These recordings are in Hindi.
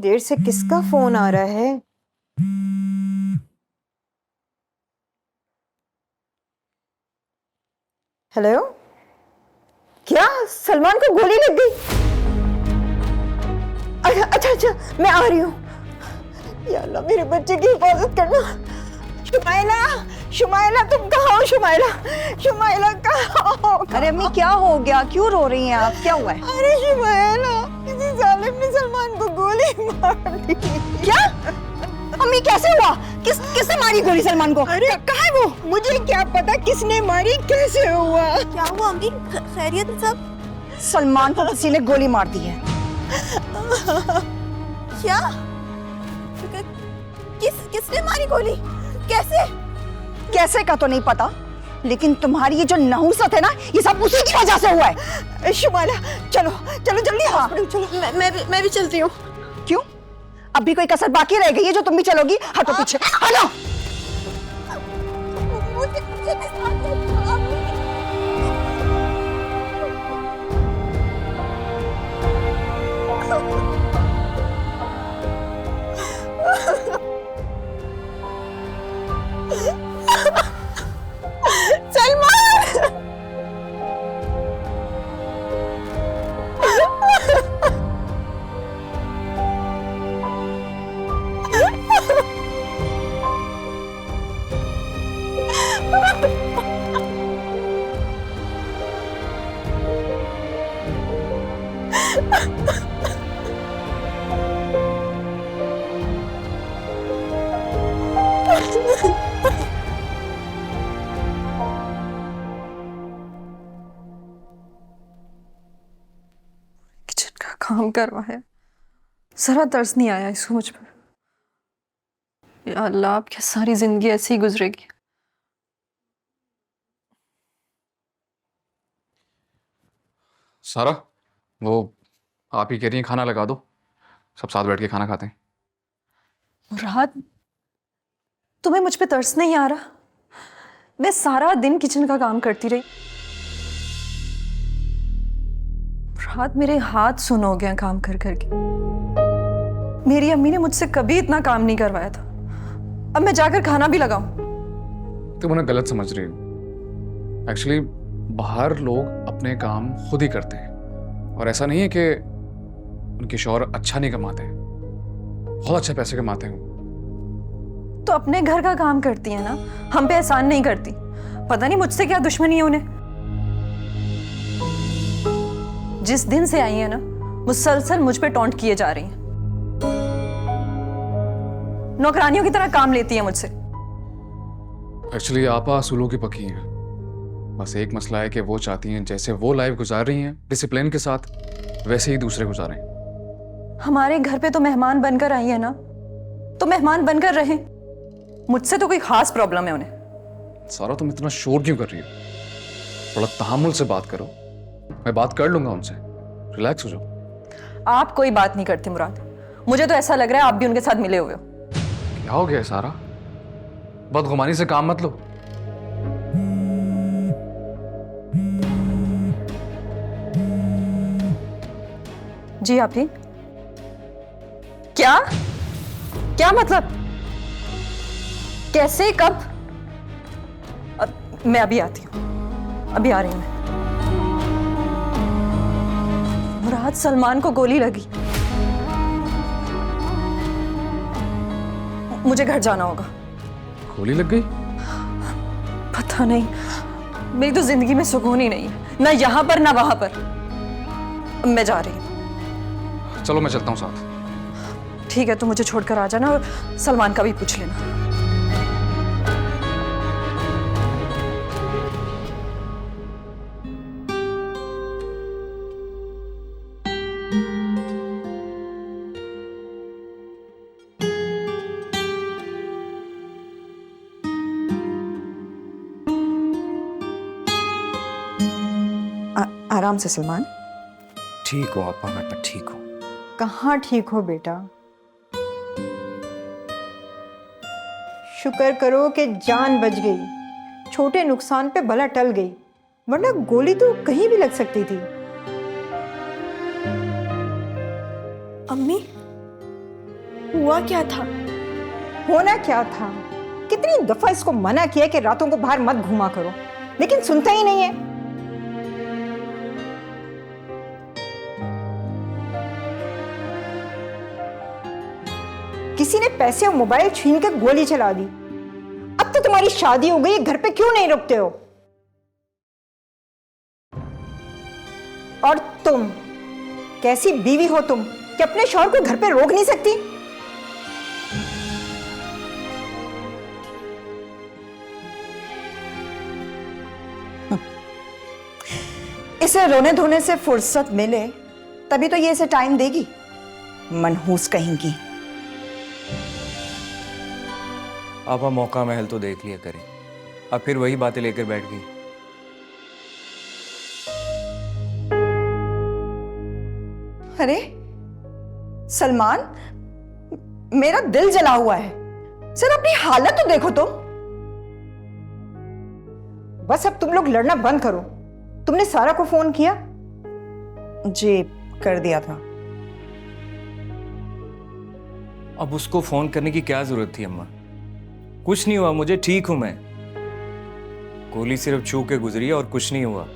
देर से किसका फोन आ रहा है? हेलो, क्या सलमान को गोली लग गई? अच्छा अच्छा अच्छा, मैं आ रही हूँ। या अल्लाह, मेरे बच्चे की हिफाजत करना। शुमाइला, शुमाइला तुम कहाँ हो? शुमाइला, शुमाइला कहाँ हो? अरे अम्मी क्या हो गया, क्यों रो रही हैं आप? क्या हुआ है? अरे शुमाइला, किसी जालिम ने सलमान को गोली मार दी। क्या? अम्मी कैसे हुआ? किसने मारी गोली सलमान को? अरे कहाँ है वो? मुझे क्या पता किसने मारी, कैसे हुआ? क्या हुआ अम्मी? खैरियत है सब? सलमान को किसी ने गोली मार दी है। क्या? किसने मारी गोली? कैसे? कैसे का तो नहीं पता, लेकिन तुम्हारी ये जो नहुसत है ना, ये सब उसी की वजह से हुआ है। शुमाइला चलो चलो जल्दी हाँ। हॉस्पिटल चलो। मैं भी चलती हूँ। क्यों? अभी कोई कसर बाकी रह गई है जो तुम भी चलोगी? हटो पीछे, हटो। मुझे भी साथ ले जाओ, अम्मी। किचन का काम करवाया, जरा तरस नहीं आया इसको मुझ पर। या अल्लाह, अब क्या सारी जिंदगी ऐसे ही गुजरेगी? सारा, वो आप ही कह रही हैं खाना लगा दो, सब साथ बैठ के खाना खाते हैं। मुराद, तुम्हें मुझ पे तरस नहीं आ रहा? मैं सारा दिन किचन का काम करती रही। मुराद, मेरे हाथ सुन हो गए काम कर करके। मेरी अम्मी ने मुझसे कभी इतना काम नहीं करवाया था। अब मैं जाकर खाना भी लगाऊं? तुम उन्हें गलत समझ रही हो। एक्चुअली बाहर लोग अपने काम खुद ही करते हैं, और ऐसा नहीं है कि उनके शौहर अच्छा नहीं कमाते हैं, बहुत अच्छे पैसे कमाते हैं। तो अपने घर का काम करती है ना, हम पे एहसान नहीं करती। पता नहीं मुझसे क्या दुश्मनी है उन्हें। जिस दिन से आई है ना, मुसलसल मुझ पे टॉन्ट किए जा रही हैं। नौकरानियों की तरह काम लेती है मुझसे। एक्चुअली आपा असूलों की पक्की हैं। बस एक मसला है कि वो चाहती हैं जैसे वो लाइफ गुजार रही हैं डिसिप्लिन के साथ, वैसे ही दूसरे गुजारें। हमारे घर पे तो मेहमान बनकर आई है ना, तो मेहमान बनकर रहें। मुझसे तो कोई खास प्रॉब्लम है उन्हें। सारा, तुम इतना शोर क्यों कर रही हो? थोड़ा तहम्मुल से बात करो, मैं बात कर लूंगा उनसे। रिलैक्स हो जाओ। आप कोई बात नहीं करते मुराद। मुझे तो ऐसा लग रहा है आप भी उनके साथ मिले हुए हो। क्या हो गया सारा? बदगुमानी से काम मत लो। जी आप ही? क्या क्या मतलब? कैसे, कब? मैं अभी आती हूँ, अभी आ रही हूँ मैं। मुराद, सलमान को गोली लगी। मुझे घर जाना होगा। गोली लग गई? पता नहीं, मेरी तो जिंदगी में सुकून ही नहीं है, ना यहाँ पर ना वहां पर। मैं जा रही हूँ। चलो मैं चलता हूँ साथ। ठीक है, तो मुझे छोड़कर आ जाना, और सलमान का भी पूछ लेना। आराम से सलमान। ठीक हो आपा, मैं ठीक हूँ। कहाँ ठीक हो बेटा? शुक्र करो कि जान बच गई। छोटे नुकसान पे भला टल गई, वरना गोली तो कहीं भी लग सकती थी। अम्मी, हुआ क्या था? होना क्या था? कितनी दफा इसको मना किया कि रातों को बाहर मत घुमा करो, लेकिन सुनता ही नहीं है। किसी ने पैसे और मोबाइल छीन कर गोली चला दी। अब तो तुम्हारी शादी हो गई, घर पे क्यों नहीं रुकते हो? और तुम कैसी बीवी हो तुम कि अपने शौहर को घर पे रोक नहीं सकती? इसे रोने धोने से फुर्सत मिले तभी तो ये इसे टाइम देगी, मनहूस कहेंगी। आपा मौका महल तो देख लिया करें, अब फिर वही बातें लेकर बैठ गई। अरे सलमान, मेरा दिल जला हुआ है। सर अपनी हालत तो देखो तुम। बस अब तुम लोग लड़ना बंद करो। तुमने सारा को फोन किया? जी कर दिया था। अब उसको फोन करने की क्या जरूरत थी अम्मा? कुछ नहीं हुआ, मुझे ठीक हूं मैं। गोली सिर्फ छू के गुजरी और कुछ नहीं हुआ।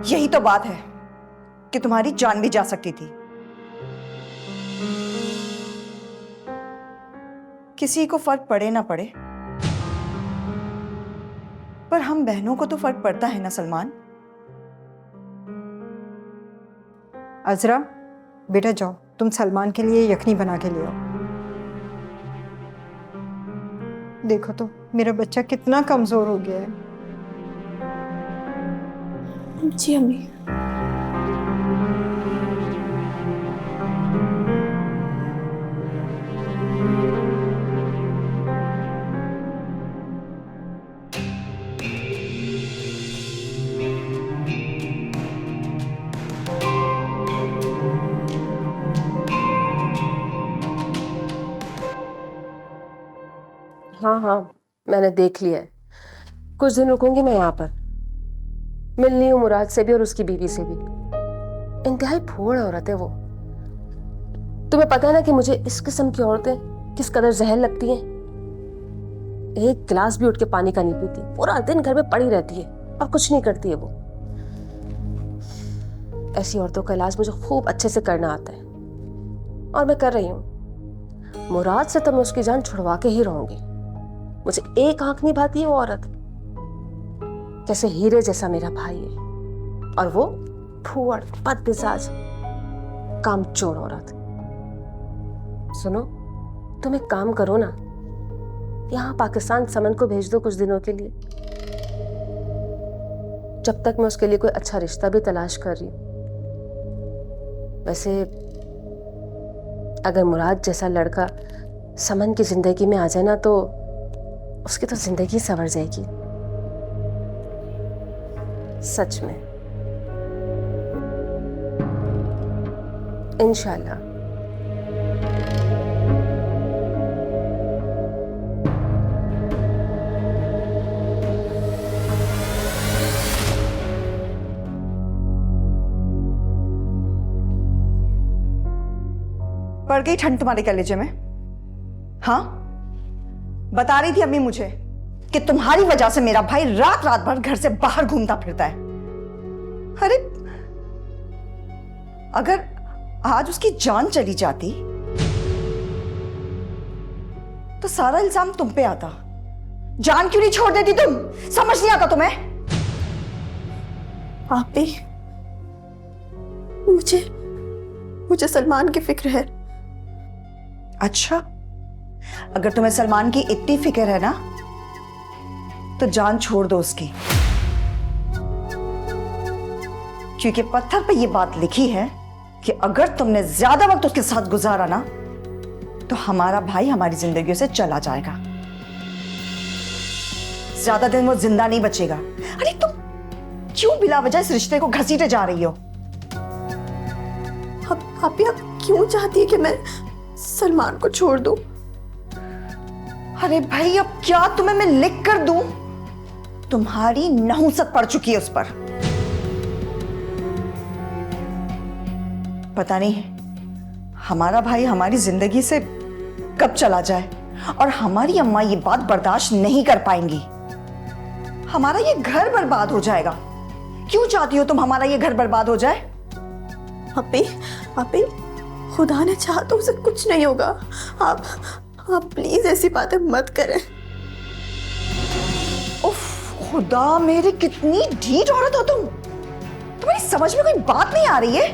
यही तो बात है कि तुम्हारी जान भी जा सकती थी। किसी को फर्क पड़े ना पड़े, पर हम बहनों को तो फर्क पड़ता है ना सलमान। अजरा बेटा जाओ, तुम सलमान के लिए यखनी बना के ले आओ। देखो तो मेरा बच्चा कितना कमजोर हो गया है। जी अम्मी। हाँ हाँ, मैंने देख लिया है। कुछ दिन रुकूंगी मैं यहाँ पर। मिलनी हूँ मुराद से भी और उसकी बीवी से भी। इंतहाई भोड़ औरत है वो। तुम्हें पता है ना कि मुझे इस किस्म की औरतें किस कदर जहर लगती हैं। एक गिलास भी उठ के पानी का नहीं पीती, पूरा दिन घर में पड़ी रहती है और कुछ नहीं करती है वो। ऐसी औरतों का इलाज मुझे खूब अच्छे से करना आता है और मैं कर रही हूँ। मुराद से तो मैं उसकी जान छुड़वा के ही रहूंगी। मुझे एक आंख नहीं भाती है वो औरत। जैसे हीरे जैसा मेरा भाई है और वो फूहड़ बदमिजाज कामचोर औरत। सुनो, तुम एक काम करो ना, यहाँ पाकिस्तान समन को भेज दो कुछ दिनों के लिए, जब तक मैं उसके लिए कोई अच्छा रिश्ता भी तलाश कर रही हूँ। वैसे अगर मुराद जैसा लड़का समन की जिंदगी में आ जाए ना तो उसकी तो जिंदगी संवर जाएगी। सच में, इंशाल्लाह। पड़ गई ठंड तुम्हारे कलेजे में? हाँ, बता रही थी अम्मी मुझे कि तुम्हारी वजह से मेरा भाई रात रात भर घर से बाहर घूमता फिरता है। अरे अगर आज उसकी जान चली जाती तो सारा इल्जाम तुम पे आता। जान क्यों नहीं छोड़ देती तुम? समझ नहीं आता तुम्हें? आपी, मुझे सलमान की फिक्र है। अच्छा, अगर तुम्हें सलमान की इतनी फिक्र है ना तो जान छोड़ दो उसकी, क्योंकि पत्थर पे ये बात लिखी है कि अगर तुमने ज्यादा वक्त उसके साथ गुजारा ना तो हमारा भाई हमारी जिंदगियों से चला जाएगा। ज्यादा दिन वो जिंदा नहीं बचेगा। अरे तुम क्यों बिला वजह इस रिश्ते को घसीटे जा रही हो? आप क्यों चाहती है कि मैं सलमान को छोड़ दूं? अरे भाई, अब क्या तुम्हें मैं लिख कर दूं? तुम्हारी नहुसत पड़ चुकी है उस पर। पता नहीं हमारा भाई हमारी जिंदगी से कब चला जाए और हमारी अम्मा ये बात बर्दाश्त नहीं कर पाएंगी। हमारा ये घर बर्बाद हो जाएगा। क्यों चाहती हो तुम हमारा ये घर बर्बाद हो जाए? अभी अभी खुदा ने चाहा तो उसे कुछ नहीं होगा। आप प्लीज ऐसी बातें मत करें। उफ, खुदा मेरी, कितनी ढीठ औरत हो तुम। तुम्हारी समझ में कोई बात नहीं आ रही है?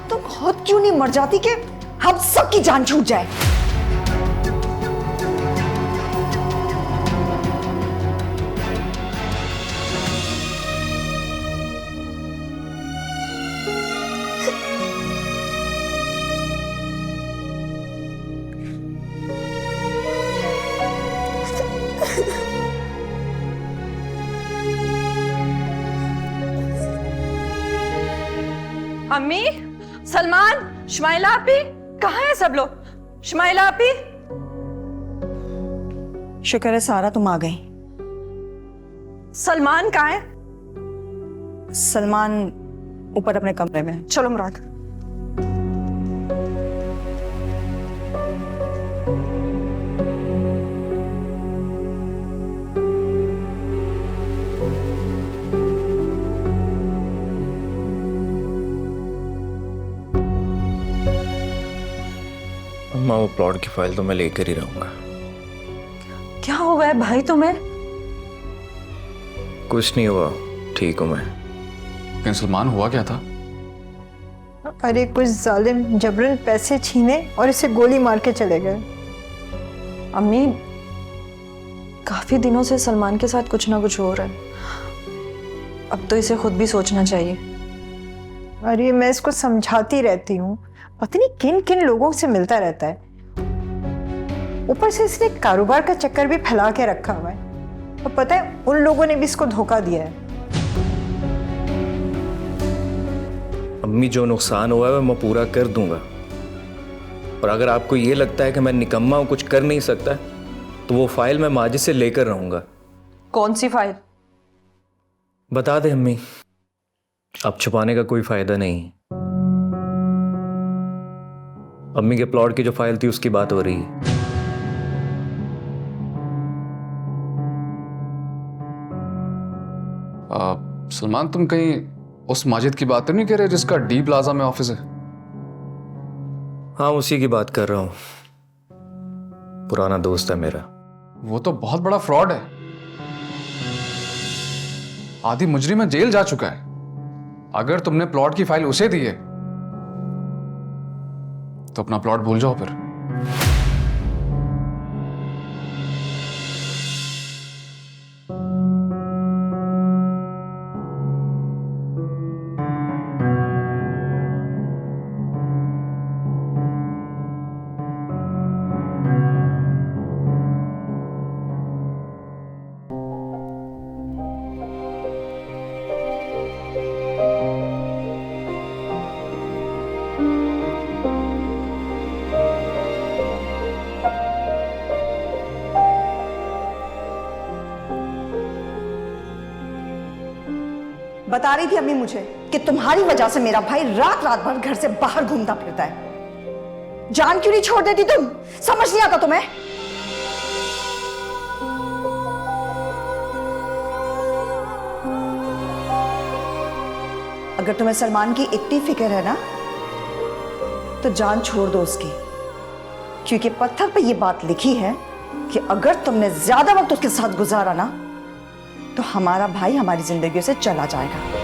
तुम खुद क्यों नहीं मर जाती कि हम सबकी जान छूट जाए? अम्मी, सलमान, शुमाइला आपी, कहाँ है सब लोग? शुमाइला आपी। शुक्र है सारा तुम आ गई। सलमान कहाँ है? सलमान ऊपर अपने कमरे में। चलो मुराद। अम्मा वो प्लॉट की फाइल तो मैं लेकर ही रहूंगा। क्या हुआ है भाई तुम्हें? कुछ नहीं हुआ, ठीक हूं मैं। लेकिन सलमान हुआ क्या था? अरे कुछ जालिम जबरन पैसे छीने और इसे गोली मार के चले गए। अम्मी, काफी दिनों से सलमान के साथ कुछ ना कुछ हो रहा है। अब तो इसे खुद भी सोचना चाहिए। अरे मैं इसको समझाती रहती हूँ, पता नहीं किन किन लोगों से मिलता रहता है। ऊपर से इसने कारोबार का चक्कर भी फैला के रखा हुआ है और पता है उन लोगों ने भी इसको धोखा दिया है। अम्मी, जो नुकसान हुआ है वो मैं पूरा कर दूंगा। और अगर आपको ये लगता है कि मैं निकम्मा हूं, कुछ कर नहीं सकता, तो वो फाइल मैं माजिद से लेकर रहूंगा। कौन सी फाइल? बता दे अम्मी, अब छुपाने का कोई फायदा नहीं। अम्मी के प्लॉट की जो फाइल थी उसकी बात हो रही है। सलमान, तुम कहीं उस माजिद की बात तो नहीं कर रहे जिसका डी प्लाजा में ऑफिस है? हाँ, उसी की बात कर रहा हूं। पुराना दोस्त है मेरा। वो तो बहुत बड़ा फ्रॉड है। आधी मुजरिम में जेल जा चुका है। अगर तुमने प्लॉट की फाइल उसे दी है तो अपना प्लॉट भूल जाओ फिर। बता रही थी अम्मी मुझे कि तुम्हारी वजह से मेरा भाई रात रात भर घर से बाहर घूमता फिरता है। जान क्यों नहीं छोड़ देती तुम? समझ नहीं आता तुम्हें? अगर तुम्हें सलमान की इतनी फिक्र है ना, तो जान छोड़ दो उसकी, क्योंकि पत्थर पे ये बात लिखी है कि अगर तुमने ज्यादा वक्त उसके साथ गुजारा ना, तो हमारा भाई हमारी जिंदगी से चला जाएगा।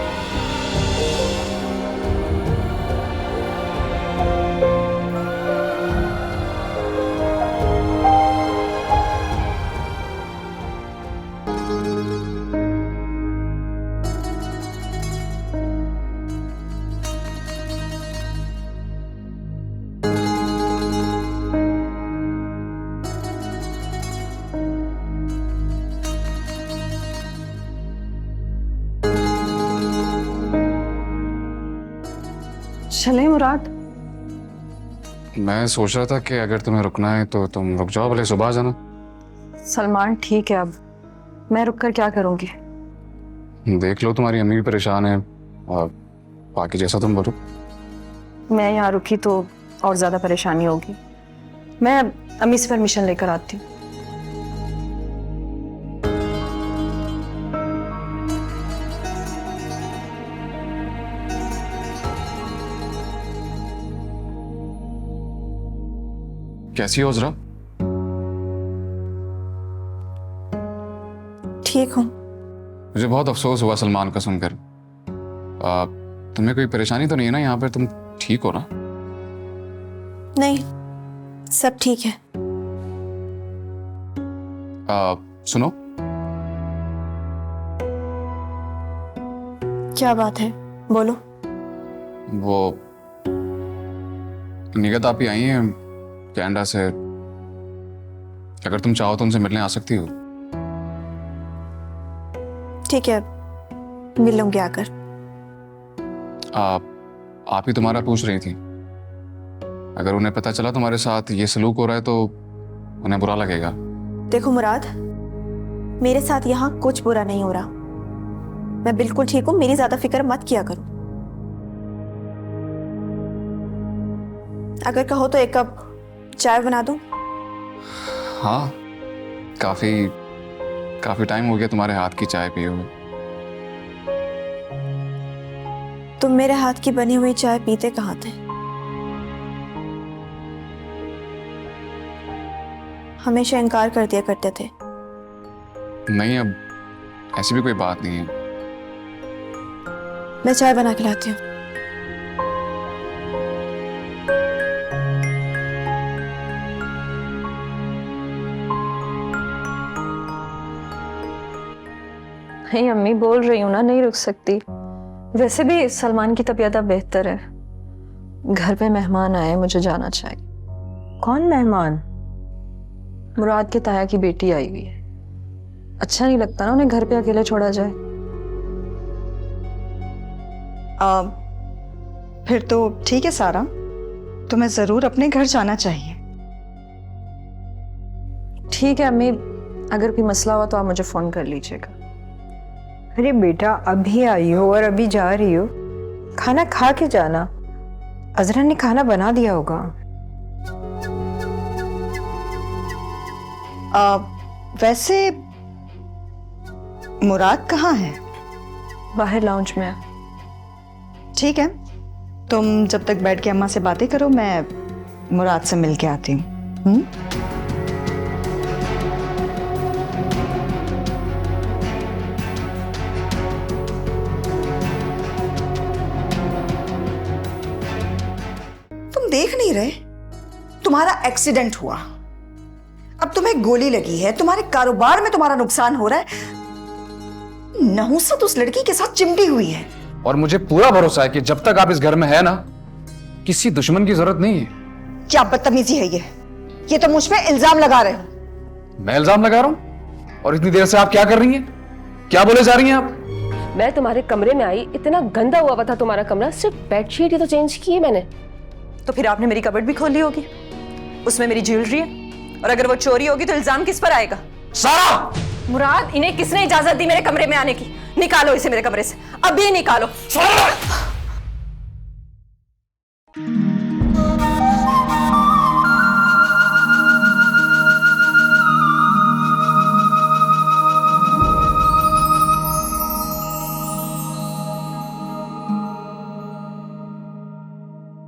चले मुराद। मैं सोच रहा था कि अगर तुम्हें रुकना है तो तुम रुक जाओ, भले सुबह जाना। सलमान ठीक है, अब मैं रुक कर क्या करूंगी? देख लो, तुम्हारी अम्मी भी परेशान है और बाकी जैसा तुम बोलो। मैं यहाँ रुकी तो और ज्यादा परेशानी होगी। मैं अम्मी से परमिशन लेकर आती हूँ। कैसी हो उजरा? ठीक हूँ। मुझे बहुत अफसोस हुआ सलमान का सुनकर। तुम्हें कोई परेशानी तो नहीं है ना यहाँ पर? तुम ठीक हो ना? नहीं, सब ठीक है। सुनो, क्या बात है, बोलो। वो निगत आप ही आई हैं कनाडा से। अगर तुम चाहो तो उनसे मिलने आ सकती हो। ठीक है, मिल लूंगी आकर। आप ही तुम्हारा पूछ रही थी। अगर उन्हें पता चला तुम्हारे साथ ये सलूक हो रहा है तो उन्हें बुरा लगेगा। देखो मुराद, मेरे साथ यहाँ कुछ बुरा नहीं हो रहा। मैं बिल्कुल ठीक हूँ, मेरी ज्यादा फिक्र मत किया करो। अगर कहो तो एक कप चाय बना दूं? हाँ, काफी टाइम हो गया तुम्हारे हाथ की चाय पिए हुए। तुम मेरे हाथ की बनी हुई चाय पीते कहाँ थे? हमेशा इनकार कर दिया करते थे। नहीं, अब ऐसी भी कोई बात नहीं है। मैं चाय बना के लाती हूँ। नहीं अम्मी, बोल रही हूँ ना, नहीं रुक सकती। वैसे भी सलमान की तबीयत अब बेहतर है। घर पे मेहमान आए, मुझे जाना चाहिए। कौन मेहमान? मुराद के ताया की बेटी आई हुई है। अच्छा नहीं लगता ना उन्हें घर पे अकेले छोड़ा जाए। फिर तो ठीक है सारा, तुम्हें जरूर अपने घर जाना चाहिए। ठीक है अम्मी, अगर कोई मसला हुआ तो आप मुझे फोन कर लीजिएगा। अरे बेटा, अभी आई हो और अभी जा रही हो? खाना खा के जाना। अजरा ने खाना बना दिया होगा। वैसे मुराद कहाँ है? बाहर लाउंज में है। ठीक है, तुम जब तक बैठ के अम्मा से बातें करो, मैं मुराद से मिल के आती हूँ। तुम देख नहीं रहे? तुम्हारा एक्सीडेंट हुआ, अब तुम्हें गोली लगी है, तुम्हारे कारोबार में तुम्हारा नुकसान हो रहा है। नहुसत उस लड़की के साथ चिमटी हुई है। और मुझे पूरा भरोसा है कि जब तक आप इस घर में है ना, किसी दुश्मन की जरूरत नहीं है। क्या बदतमीजी है ये तो मुझ पे इल्जाम लगा रहे हो। मैं इल्जाम लगा रहा हूं? और इतनी देर से आप क्या कर रही हैं? क्या बोले जा रही हैं आप? मैं तुम्हारे कमरे में आई, इतना गंदा हुआ था तुम्हारा कमरा, सिर्फ बेडशीट ही तो चेंज की है मैंने। तो फिर आपने मेरी कबर्ड भी खोली होगी, उसमें मेरी ज्वेलरी है, और अगर वो चोरी होगी तो इल्जाम किस पर आएगा? सारा! मुराद, इन्हें किसने इजाजत दी मेरे कमरे में आने की? निकालो इसे मेरे कमरे से, अभी निकालो। सारा!